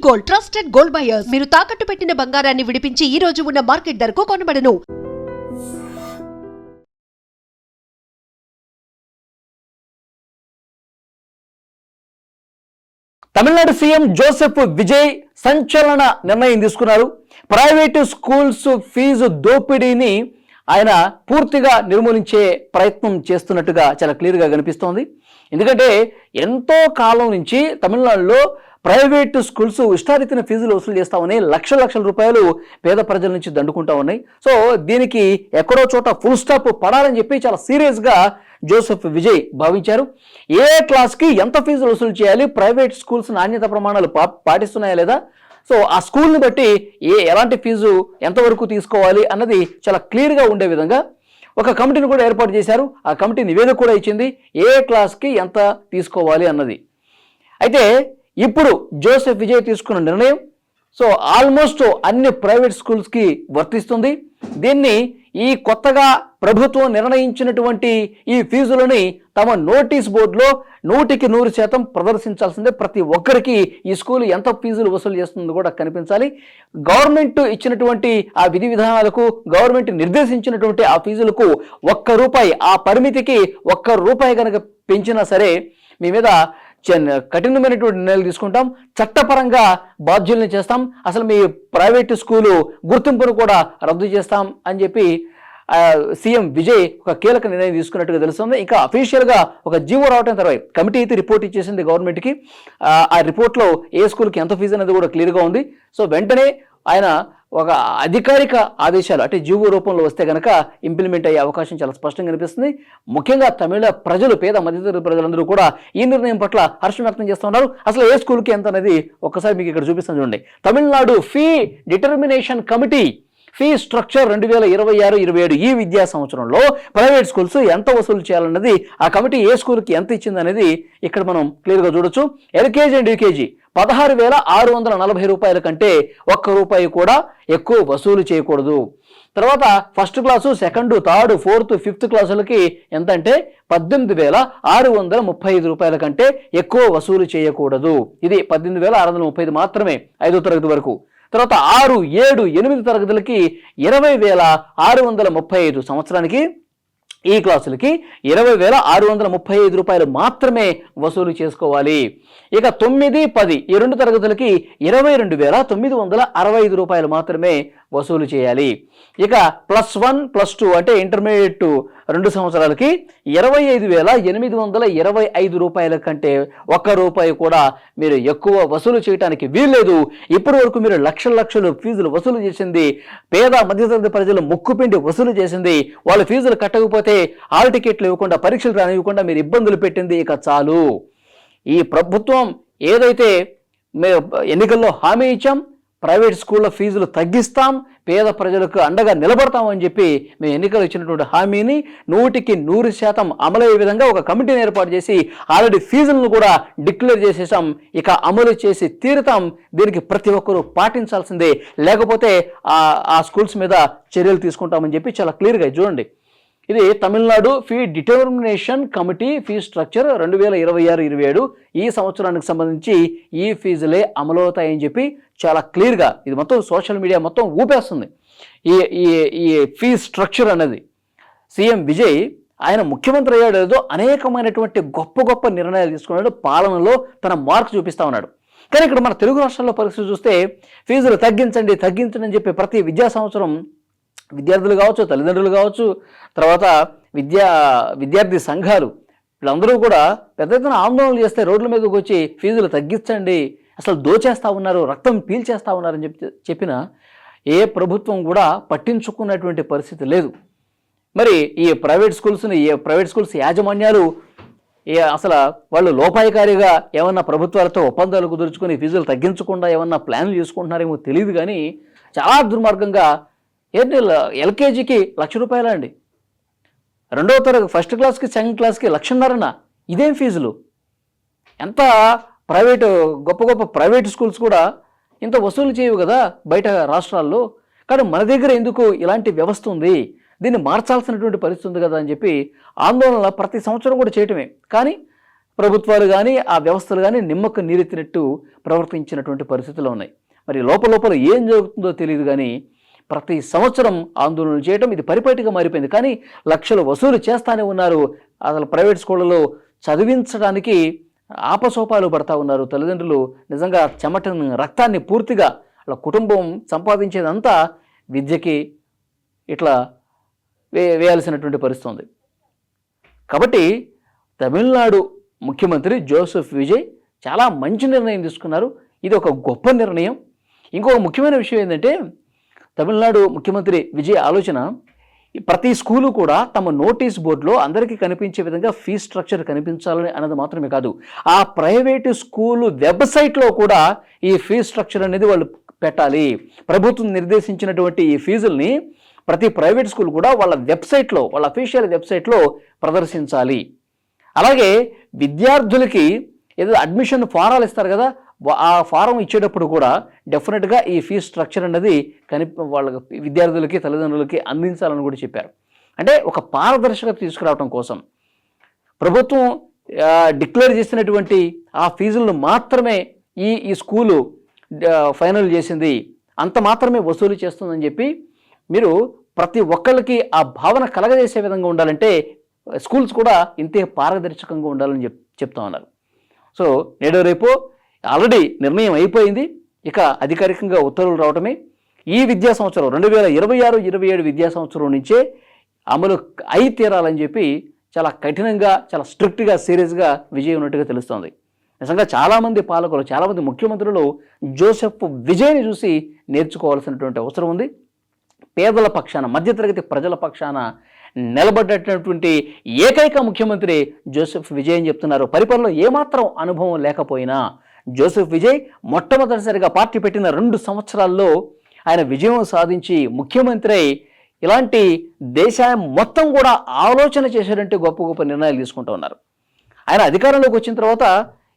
Gold, trusted gold buyers. మీరు తాకట్టు పెట్టిన బంగారాన్ని విడిపించి ఈ రోజు ఉన్న మార్కెట్ ధరకు కొనబడను. తమిళనాడు సీఎం జోసెఫ్ విజయ్ సంచలన నిర్ణయం తీసుకున్నారు. ప్రైవేటు స్కూల్స్ ఫీజు దోపిడీని ఆయన పూర్తిగా నిర్మూలించే ప్రయత్నం చేస్తున్నట్టుగా చాలా క్లియర్గా కనిపిస్తోంది. ఎందుకంటే ఎంతో కాలం నుంచి తమిళనాడులో ప్రైవేటు స్కూల్స్ ఇష్టారీతిన ఫీజులు వసూలు చేస్తూ ఉన్నాయి. లక్షల రూపాయలు పేద ప్రజల నుంచి దండుకుంటూ ఉన్నాయి. సో దీనికి ఎక్కడో చోట ఫుల్ స్టాప్ పడాలని చెప్పి చాలా సీరియస్గా జోసెఫ్ విజయ్ భావించారు. ఏ క్లాస్కి ఎంత ఫీజులు వసూలు చేయాలి, ప్రైవేట్ స్కూల్స్ నాణ్యత ప్రమాణాలు పాటిస్తున్నాయా లేదా, సో ఆ స్కూల్ని బట్టి ఎలాంటి ఫీజు ఎంతవరకు తీసుకోవాలి అన్నది చాలా క్లియర్గా ఉండే విధంగా ఒక కమిటీని కూడా ఏర్పాటు చేశారు. ఆ కమిటీ నివేదిక కూడా ఇచ్చింది ఏ క్లాస్కి ఎంత తీసుకోవాలి అన్నది. అయితే ఇప్పుడు జోసెఫ్ విజయ్ తీసుకున్న నిర్ణయం సో ఆల్మోస్ట్ అన్ని ప్రైవేట్ స్కూల్స్కి వర్తిస్తుంది. దీన్ని ఈ కొత్తగా ప్రభుత్వం నిర్ణయించినటువంటి ఈ ఫీజులని తమ నోటీస్ బోర్డులో 100% ప్రదర్శించాల్సిందే. ప్రతి ఒక్కరికి ఈ స్కూల్ ఎంత ఫీజులు వసూలు చేస్తుందో కూడా కనిపించాలి. గవర్నమెంట్ ఇచ్చినటువంటి ఆ విధి విధానాలకు, గవర్నమెంట్ నిర్దేశించినటువంటి ఆ ఫీజులకు ₹1 ఆ పరిమితికి ₹1 కనుక పెంచినా సరే మీ మీద కఠినమైనటువంటి నిర్ణయాలు తీసుకుంటాం, చట్టపరంగా బాధ్యుల్ని చేస్తాం, అసలు మీ ప్రైవేటు స్కూలు గుర్తింపును కూడా రద్దు చేస్తాం అని చెప్పి సీఎం విజయ్ ఒక కీలక నిర్ణయం తీసుకున్నట్టుగా తెలుస్తుంది. ఇంకా అఫీషియల్గా ఒక జీవో రావడం తర్వాత కమిటీ అయితే రిపోర్ట్ ఇచ్చేసింది గవర్నమెంట్కి. ఆ రిపోర్ట్లో ఏ స్కూల్కి ఎంత ఫీజు అనేది కూడా క్లియర్గా ఉంది. సో వెంటనే ఆయన ఒక అధికారిక ఆదేశాలు అంటే జీవో రూపంలో వస్తే కనుక ఇంప్లిమెంట్ అయ్యే అవకాశం చాలా స్పష్టంగా కనిపిస్తుంది. ముఖ్యంగా తమిళ ప్రజలు, పేద మధ్యతరగతి ప్రజలందరూ కూడా ఈ నిర్ణయం పట్ల హర్షం వ్యక్తం చేస్తూ ఉన్నారు. అసలు ఏ స్కూల్కి ఎంత అనేది ఒక్కసారి మీకు ఇక్కడ చూపిస్తాను చూడండి. Tamil Nadu fee determination committee fee structure 2026-27 ఈ విద్యా సంవత్సరంలో ప్రైవేట్ స్కూల్స్ ఎంత వసూలు చేయాలన్నది ఆ కమిటీ ఏ స్కూల్కి ఎంత ఇచ్చింది అనేది ఇక్కడ మనం క్లియర్గా చూడొచ్చు. ఎల్కేజీ అండ్ యూకేజీ ₹16,640 కంటే ₹1 కూడా ఎక్కువ వసూలు చేయకూడదు. తర్వాత first class, second, third, fourth, fifth క్లాసులకి ఎంత అంటే ₹18,635 కంటే ఎక్కువ వసూలు చేయకూడదు. ఇది 18,635 మాత్రమే 5వ తరగతి వరకు. తర్వాత 6, 7, 8 తరగతులకి ₹20,635 సంవత్సరానికి. ఈ క్లాసులకి ₹20,635 మాత్రమే వసూలు చేసుకోవాలి. ఇక 9, 10 ఈ 2 తరగతులకి ₹22,965 మాత్రమే వసూలు చేయాలి. ఇక +1, +2 అంటే ఇంటర్మీడియట్ 2 సంవత్సరాలకి ₹25,825 కంటే ₹1 కూడా మీరు ఎక్కువ వసూలు చేయడానికి వీల్లేదు. ఇప్పటి వరకు మీరు లక్షల ఫీజులు వసూలు చేసింది, పేద మధ్యతరగతి ప్రజలు ముక్కుపిండి వసూలు చేసింది, వాళ్ళ ఫీజులు కట్టకపోతే హాల్ టికెట్లు ఇవ్వకుండా, పరీక్షలు రానివ్వకుండా మీరు ఇబ్బందులు పెట్టింది ఇక చాలు. ఈ ప్రభుత్వం ఏదైతే ఎన్నికల్లో హామీ ఇచ్చాం, ప్రైవేట్ స్కూళ్ళ ఫీజులు తగ్గిస్తాం, పేద ప్రజలకు అండగా నిలబడతామని చెప్పి మేము ఎన్నికలు ఇచ్చినటువంటి హామీని 100% అమలయ్యే విధంగా ఒక కమిటీని ఏర్పాటు చేసి ఆల్రెడీ ఫీజులను కూడా డిక్లేర్ చేసేసాం. ఇక అమలు చేసి తీరుతాం. దీనికి ప్రతి ఒక్కరూ పాటించాల్సిందే, లేకపోతే ఆ స్కూల్స్ మీద చర్యలు తీసుకుంటామని చెప్పి చాలా క్లియర్గా చూడండి. ఇది Tamil Nadu fee determination committee fee structure 2026-27 ఈ సంవత్సరానికి సంబంధించి ఈ ఫీజులే అమలవుతాయని చెప్పి చాలా క్లియర్గా ఇది మొత్తం సోషల్ మీడియా మొత్తం ఊపేస్తుంది. ఈ ఫీ స్ట్రక్చర్ అనేది సీఎం విజయ్ ఆయన ముఖ్యమంత్రి అయ్యాడేదో అనేకమైనటువంటి గొప్ప నిర్ణయాలు తీసుకున్నాడు, పాలనలో తన మార్క్ చూపిస్తూ ఉన్నాడు. కానీ ఇక్కడ మన తెలుగు రాష్ట్రాల్లో పరిస్థితి చూస్తే ఫీజులు తగ్గించండి అని చెప్పి ప్రతి విద్యా సంవత్సరం విద్యార్థులు కావచ్చు, తల్లిదండ్రులు కావచ్చు, తర్వాత విద్యార్థి సంఘాలు వీళ్ళందరూ కూడా పెద్ద ఎత్తున ఆందోళనలు చేస్తే రోడ్ల మీదకి వచ్చి ఫీజులు తగ్గించండి, అసలు దోచేస్తూ ఉన్నారు, రక్తం పీల్చేస్తూ ఉన్నారని చెప్పిన ఏ ప్రభుత్వం కూడా పట్టించుకున్నటువంటి పరిస్థితి లేదు. మరి ఈ ప్రైవేట్ స్కూల్స్ యాజమాన్యాలు అసలు వాళ్ళు లోపాయకారిగా ఏమన్నా ప్రభుత్వాలతో ఒప్పందాలు కుదుర్చుకొని ఫీజులు తగ్గించకుండా ఏమన్నా ప్లాన్లు చేసుకుంటున్నారేమో తెలియదు. కానీ చాలా దుర్మార్గంగా ఎల్కేజీకి ₹1,00,000 అండి, 2వ తరగతి ఫస్ట్ క్లాస్కి, సెకండ్ క్లాస్కి ₹1,50,000. ఇదేం ఫీజులు? ఎంత గొప్ప ప్రైవేట్ స్కూల్స్ కూడా ఇంత వసూలు చేయవు కదా బయట రాష్ట్రాల్లో. కానీ మన దగ్గర ఎందుకు ఇలాంటి వ్యవస్థ ఉంది, దీన్ని మార్చాల్సినటువంటి పరిస్థితి ఉంది కదా అని చెప్పి ఆందోళన ప్రతి సంవత్సరం కూడా చేయటమే. కానీ ప్రభుత్వాలు కానీ ఆ వ్యవస్థలు కానీ నిమ్మకు నీరెత్తినట్టు ప్రవర్తించినటువంటి పరిస్థితులు ఉన్నాయి. మరి లోపల ఏం జరుగుతుందో తెలియదు కానీ ప్రతి సంవత్సరం ఆందోళన చేయడం ఇది పరిపాటిగా మారిపోయింది. కానీ లక్షలు వసూలు చేస్తానే ఉన్నారు. అసలు ప్రైవేట్ స్కూళ్ళలో చదివించడానికి ఆపసోపాలు పడతా ఉన్నారు తల్లిదండ్రులు. నిజంగా చెమటను రక్తాన్ని పూర్తిగా వాళ్ళ కుటుంబం సంపాదించేదంతా విద్యకి ఇట్లా వేయాల్సినటువంటి పరిస్థితి ఉంది. కాబట్టి తమిళనాడు ముఖ్యమంత్రి జోసెఫ్ విజయ్ చాలా మంచి నిర్ణయం తీసుకున్నారు. ఇది ఒక గొప్ప నిర్ణయం. ఇంకొక ముఖ్యమైన విషయం ఏంటంటే తమిళనాడు ముఖ్యమంత్రి విజయ్ ఆలోచన ప్రతి స్కూలు కూడా తమ నోటీస్ బోర్డులో అందరికీ కనిపించే విధంగా ఫీజ్ స్ట్రక్చర్ కనిపించాలని అన్నది మాత్రమే కాదు, ఆ ప్రైవేటు స్కూలు వెబ్సైట్లో కూడా ఈ ఫీజ్ స్ట్రక్చర్ అనేది వాళ్ళు పెట్టాలి. ప్రభుత్వం నిర్దేశించినటువంటి ఈ ఫీజుల్ని ప్రతి ప్రైవేట్ స్కూల్ కూడా వాళ్ళ వెబ్సైట్లో, వాళ్ళ అఫీషియల్ వెబ్సైట్లో ప్రదర్శించాలి. అలాగే విద్యార్థులకి ఏదో అడ్మిషన్ ఫారాలు ఇస్తారు కదా, ఆ ఫారం ఇచ్చేటప్పుడు కూడా డెఫినెట్గా ఈ ఫీజ్ స్ట్రక్చర్ అనేది వాళ్ళ విద్యార్థులకి తల్లిదండ్రులకి అందించాలని కూడా చెప్పారు. అంటే ఒక పారదర్శకత తీసుకురావడం కోసం ప్రభుత్వం డిక్లేర్ చేసినటువంటి ఆ ఫీజులను మాత్రమే ఈ స్కూలు ఫైనల్ చేసింది, అంత మాత్రమే వసూలు చేస్తుందని చెప్పి మీరు ప్రతి ఒక్కళ్ళకి ఆ భావన కలగజేసే విధంగా ఉండాలంటే స్కూల్స్ కూడా ఇంతే పారదర్శకంగా ఉండాలని చెప్తా ఉన్నారు. సో నేడు రేపు ఆల్రెడీ నిర్ణయం అయిపోయింది, ఇక అధికారికంగా ఉత్తర్వులు రావటమే. ఈ విద్యా సంవత్సరం 2026-27 విద్యా సంవత్సరం నుంచే అమలు అయి తీరాలని చెప్పి చాలా కఠినంగా, చాలా స్ట్రిక్ట్గా, సీరియస్గా విజయ్ ఉన్నట్టుగా తెలుస్తోంది. నిజంగా చాలామంది పాలకులు, చాలామంది ముఖ్యమంత్రులు జోసెఫ్ విజయ్ని చూసి నేర్చుకోవాల్సినటువంటి అవసరం ఉంది. పేదల పక్షాన, మధ్యతరగతి ప్రజల పక్షాన నిలబడ్డటువంటి ఏకైక ముఖ్యమంత్రి జోసెఫ్ విజయ్ అని చెప్తున్నారు. పరిపాలనలో ఏమాత్రం అనుభవం లేకపోయినా జోసెఫ్ విజయ్ మొట్టమొదటిసారిగా పార్టీ పెట్టిన 2 సంవత్సరాల్లో ఆయన విజయం సాధించి ముఖ్యమంత్రి అయి ఇలాంటి దేశం మొత్తం కూడా ఆలోచన చేసేటంటే గొప్ప గొప్ప నిర్ణయాలు తీసుకుంటూ ఉన్నారు. ఆయన అధికారంలోకి వచ్చిన తర్వాత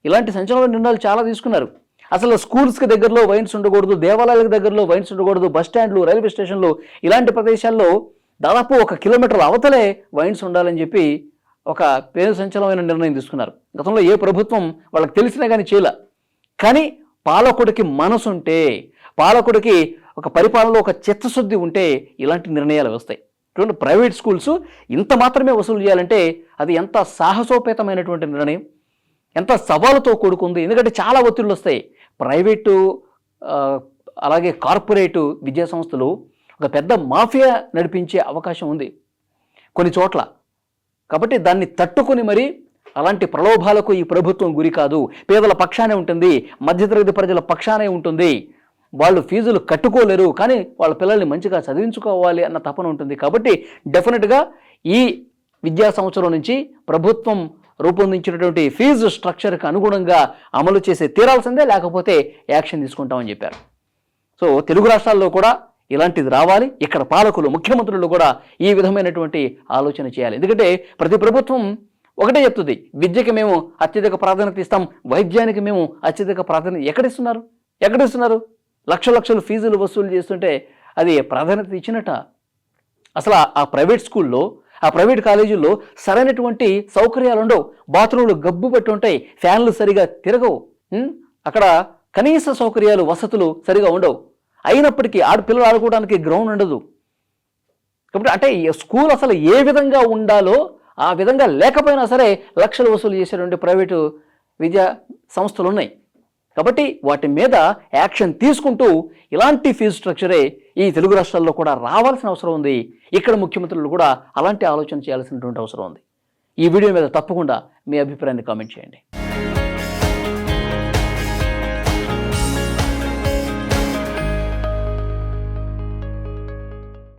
ఇలాంటి సంచలన నిర్ణయాలు చాలా తీసుకున్నారు. అసలు స్కూల్స్కి దగ్గరలో వైన్స్ ఉండకూడదు, దేవాలయాలకు దగ్గరలో వైన్స్ ఉండకూడదు, బస్ స్టాండ్లు, రైల్వే స్టేషన్లు ఇలాంటి ప్రదేశాల్లో దాదాపు 1 కిలోమీటర్ల అవతలే వైన్స్ ఉండాలని చెప్పి ఒక పేరు సంచలనమైన నిర్ణయం తీసుకున్నారు. గతంలో ఏ ప్రభుత్వం వాళ్ళకి తెలిసినా కానీ చేయలే. కానీ పాలకుడికి మనసు ఉంటే, పాలకుడికి ఒక పరిపాలనలో ఒక చిత్తశుద్ధి ఉంటే ఇలాంటి నిర్ణయాలు వస్తాయి. ఇటువంటి ప్రైవేట్ స్కూల్స్ ఇంత మాత్రమే వసూలు చేయాలంటే అది ఎంత సాహసోపేతమైనటువంటి నిర్ణయం, ఎంత సవాలుతో కూడుకుంది. ఎందుకంటే చాలా ఒత్తిళ్ళు వస్తాయి. ప్రైవేటు అలాగే కార్పొరేటు విద్యా సంస్థలు ఒక పెద్ద మాఫియా నడిపించే అవకాశం ఉంది కొన్ని చోట్ల. కాబట్టి దాన్ని తట్టుకొని మరి అలాంటి ప్రలోభాలకు ఈ ప్రభుత్వం గురి కాదు. పేదల పక్షానే ఉంటుంది, మధ్యతరగతి ప్రజల పక్షానే ఉంటుంది. వాళ్ళు ఫీజులు కట్టుకోలేరు, కానీ వాళ్ళ పిల్లల్ని మంచిగా చదివించుకోవాలి అన్న తపన ఉంటుంది. కాబట్టి డెఫినెట్గా ఈ విద్యా సంవత్సరం నుంచి ప్రభుత్వం రూపొందించినటువంటి ఫీజు స్ట్రక్చర్కి అనుగుణంగా అమలు చేసి తీరాల్సిందే, లేకపోతే యాక్షన్ తీసుకుంటామని చెప్పారు. సో తెలుగు రాష్ట్రాల్లో కూడా ఇలాంటిది రావాలి. ఇక్కడ పాలకులు, ముఖ్యమంత్రులు కూడా ఈ విధమైనటువంటి ఆలోచన చేయాలి. ఎందుకంటే ప్రతి ప్రభుత్వం ఒకటే చెప్తుంది, విద్యకి మేము అత్యధిక ప్రాధాన్యత ఇస్తాం, వైద్యానికి మేము అత్యధిక ప్రాధాన్యత ఎక్కడిస్తున్నారు? లక్షలు ఫీజులు వసూలు చేస్తుంటే అది ప్రాధాన్యత ఇచ్చినట్ట? అసలు ఆ ప్రైవేట్ స్కూల్లో, ఆ ప్రైవేట్ కాలేజీల్లో సరైనటువంటి సౌకర్యాలు ఉండవు. బాత్రూంలు గబ్బు పెట్టి ఉంటాయి, ఫ్యాన్లు సరిగా తిరగవు, అక్కడ కనీస సౌకర్యాలు, వసతులు సరిగా ఉండవు. అయినప్పటికీ పిల్లలు ఆడుకోవడానికి గ్రౌండ్ ఉండదు. కాబట్టి అంటే స్కూల్ అసలు ఏ విధంగా ఉండాలో ఆ విధంగా లేకపోయినా సరే లక్షలు వసూలు చేసేటువంటి ప్రైవేటు విద్యా సంస్థలు ఉన్నాయి. కాబట్టి వాటి మీద యాక్షన్ తీసుకుంటూ ఇలాంటి ఫీజు స్ట్రక్చరే ఈ తెలుగు రాష్ట్రాల్లో కూడా రావాల్సిన అవసరం ఉంది. ఇక్కడ ముఖ్యమంత్రులు కూడా అలాంటి ఆలోచన చేయాల్సినటువంటి అవసరం ఉంది. ఈ వీడియో మీద తప్పకుండా మీ అభిప్రాయాన్ని కామెంట్ చేయండి.